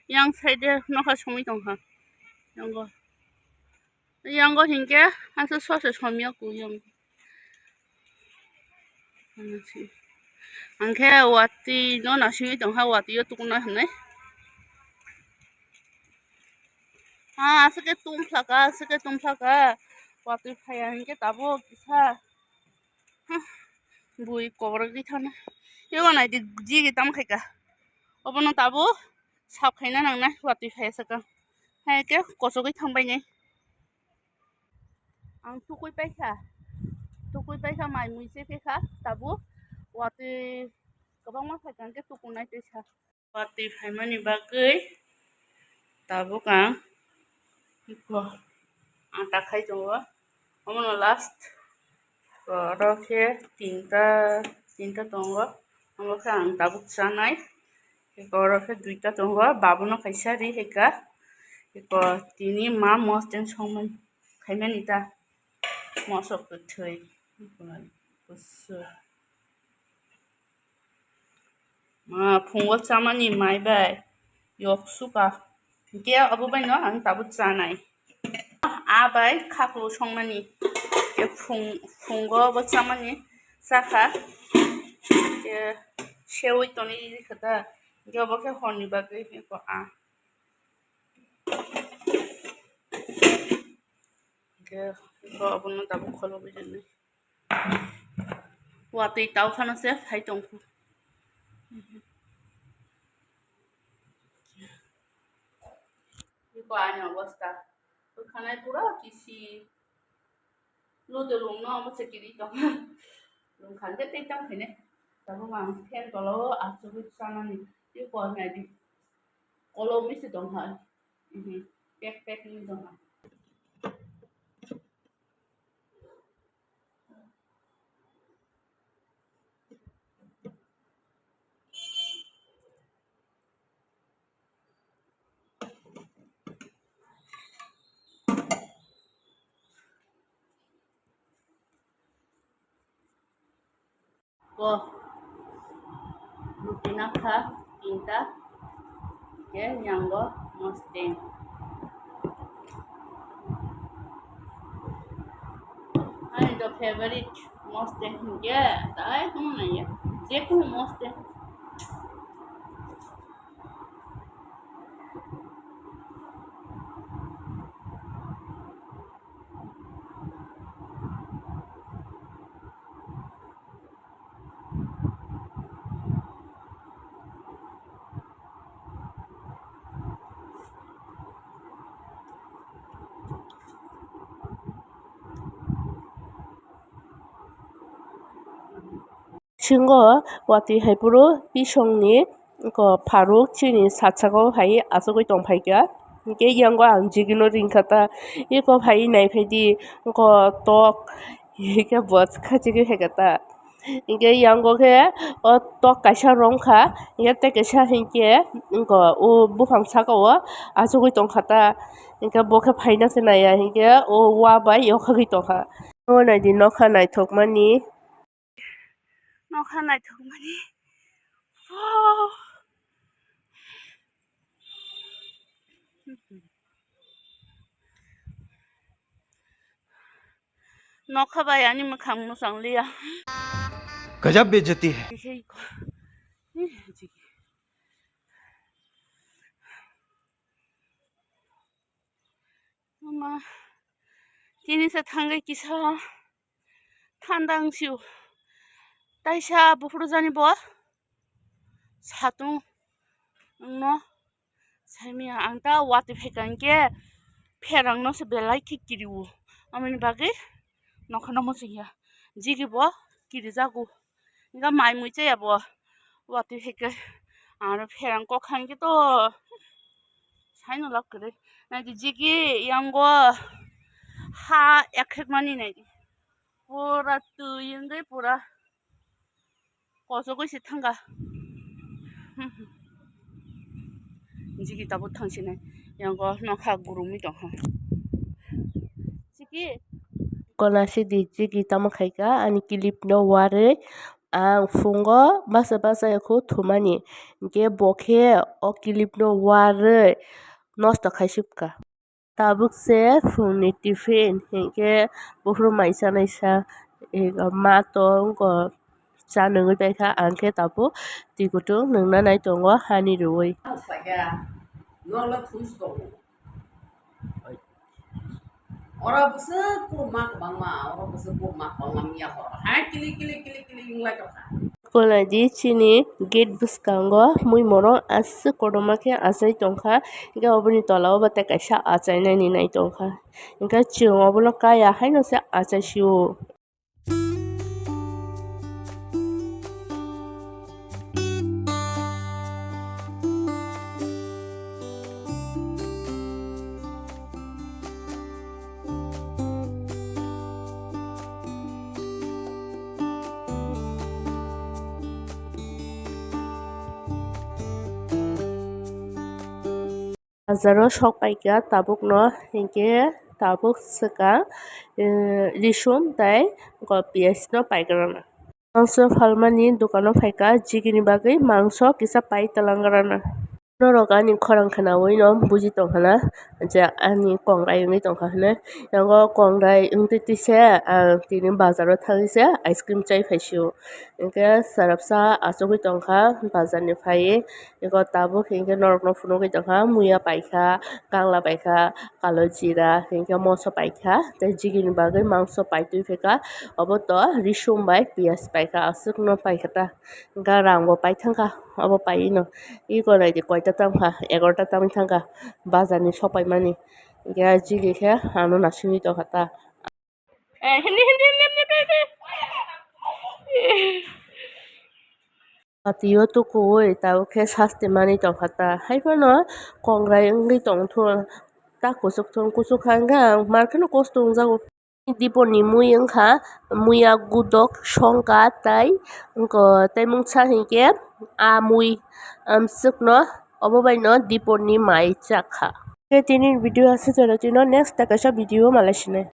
yang 사이드 너가 소미 동하 양거 hin게 한서 소스 소미하고 양 하나씩 안개 와티 너 나시미 동하 와티 요 뚜구나 하네 아 스게 똥pla가 와티 파야 hin게 따보 기사 부이 거버기 타나 이거 나 이제 지게 땀 খাইকা 어버는 따보 삽 খাই나 나나 와티 파야서가 하게 거서기 탕바이네 ang tukoy paisa mai mui se phe kha tabu wati kabang ma phaikan ke tukunai te sa wati phaimani bagai tabu kang iko ata khai jo amono last ro khe tinta tongo amo kang tabu sanai iko ro khe duita tongo babuno khaisa ri heka iko tini ma mosten songman khaimani ta mosok thoi 마 풍고 짜마니 마이바이 역수가 이게 아부바이 너 안 따붙잖아이 아바이 카고 성마니 이게 풍고 뭐 짜마니 사카 이게 쉐오 있더니 그다 이게 뭐게 허니바게 이거 아 이거 아부는 따부 컬러비잖네 와또 이따오 파노세 파이똥쿠 이거 아니 어वस्था तो खाना पूरा किसी लो de lum no mo se kiri to lum khan de te tang khine ta mo mang phen to lo a su bu sana ni ti ko na di kolo mi se dong ha pek ni dong ha ko rutina kha tinta ke nyango mosteng and the favorite mosteng ke dai kum na ya je ko mosteng 친구 와티 해부로 비숑니 거 바로 치니 사차고 하이 아서고 동파이가 이게 양과 안지기노 링카타 이거 파이 나이페디 거또 이게 뭐 가지고 해겠다 이게 양고게 또 가샤롱카 이게 때게샤 hin게 이거 오 부황차고 아서고 동카타 이게 뭐가 파이나스 나야 이게 오 와바이 요카기 동카 오나디 노카 나이 톡마니 nó khăn này thường mà đi nó khá bài anh mà khẳng nó sáng lia गजब बेइज्जती है mà tin sẽ thằng cái kisa than đang siêu 다이샤 부프로자니 뭐 사tung no 삶이야 앙다 와트 페간게 페랑 노세 벨라이 키키리우 아메니 바게 너카나 모시야 지기 뭐 기리자고 이가 마이 무이제야 뭐 와트 페게 아르 페랑 꼭 한게 또 사이노라 그래 나디 지기 양고 하 약핵만이네 보라 뜨인데 보라 거서고시 탄가 지기 따부 당신의 양거 너카 구름이도 지기 Kolasi di jigi tama khaika ani kilip no ware Ang fungo basa ko thumani ge bokhe o kilipno waroi nosto khaisipka. Tabuk se fungni tiffin hingke bufru maisa naisa ma to ko cha nungui paikha angke tabu tikutung nungna nai tongo hani rui. Ora bese kurma bangma, ora bese kurma bangma miya horo. Hai kili ingla toka. Kola di chini gate buskango mui morong asu kodomake asai tongkha inga oboni tola obate kaisa achai nai ni nai tongkha inga chung obono kaya haino se achai siu. Bazaro sok paika tabuk no hingke tabuk seka risum tai ko PS no paikarana. Mangso falmani dukano paika jigini bagui mangso kisa pai talangarana. Norok ani khorang khanaui no buji tongkhana je ani kongrai ongui tongkha hinui yango kongrai ongtui tuise tini bazaro thangise ice cream chai faisio hingke sarapsa achukgui tongkha bazar ni phaiui eko tabuk hingke norok no phunukgui tongkha muiya paikha kangla paikha kalo jira hingke moso paikha tei jigini bagui mangso paitui phaika obo to risum bai piyaj paikha asuk no paikha ta hingke rang bo paithangkha obo paiui no iko naidi koita tamkha 11ta tamui thangkha bazar ni sopaimani hingke jigi khe ang no nasingui tongkha ta. Patio tukuui tabuk khe saste mani tongkha ta haifano kongrai ongui tongthua ta kusuk hangke ang markheno kosto wngjago. Dipori mui wngkha muiya gudok songkha tei mungsa hingke amui amsuk no obo bai no dipori ni mai chakha. Tini video asuk jora next ta kaisa video malai sinai.